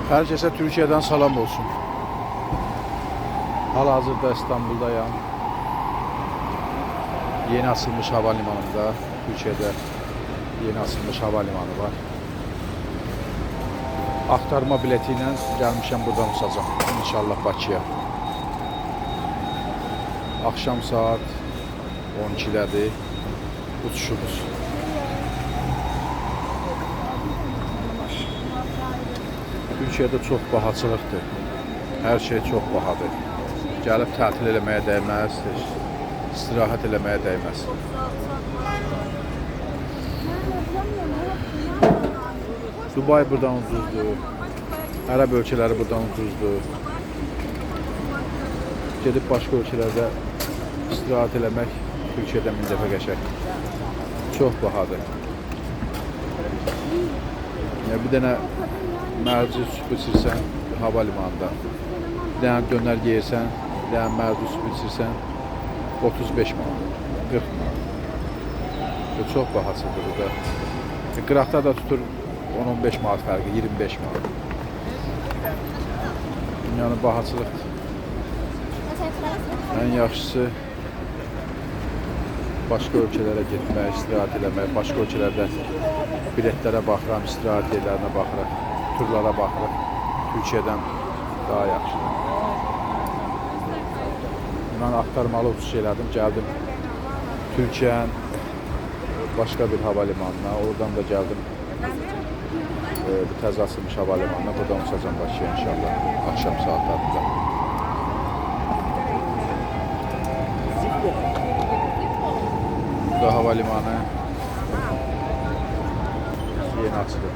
Herkese Türkiye'den salam olsun. Hal-hazırda İstanbul'dayım. Yeni açılmış havalimanında. Türkiye'de yeni açılmış havalimanı var. Aktarma biletiyle gelmişim, buradan uçacağım. İnşallah Bakıya. Akşam saat 12'dədir uçuşumuz. Türkiye'de çok bahaçılıqdır. Her şey çok bahadır. Gəlib tətil eləməyə dəyməzdir. İstirahət eləməyə dəyməz. Dubai buradan ucuzdur. Ərəb ölkələri buradan ucuzdur. Gedib başqa ölkələrdə istirahət eləmək Türkiyədən 1000 dəfə qəşəng. Çox bahadır. Bir dənə mərci süp içirsən havalimanında, bir dənə dönər yeyirsən, bir dənə mərci süp içirsən 35 manat, 40 manat. Çox bahasıdır burada. Qıraqda da tutur 10-15 manat fərqi, 25 manat. Yəni bahaçılıqdır. Ən yaxşısı başqa ölkələrə getmək, istirahət eləmək, başqa ölkələrdə biletlərə baxıram, istirahət yerlərinə baxırıq, turlara baxırıq. Türkiyədən daha yaxşıdır. Mən aktarmalı uçuş elədim, gəldim Türkiyənin başqa bir havalimanına, oradan da gəldim təzə açılmış havalimanına, buradan uçacam Bakıya inşallah akşam saatlarında. Burada havalimanı yeni açılır.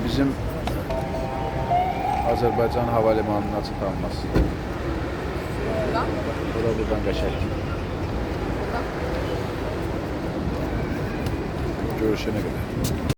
Bizim Azərbaycan havalimanına çıtanmaz. Buradan qəşəng. Görüşene kadar.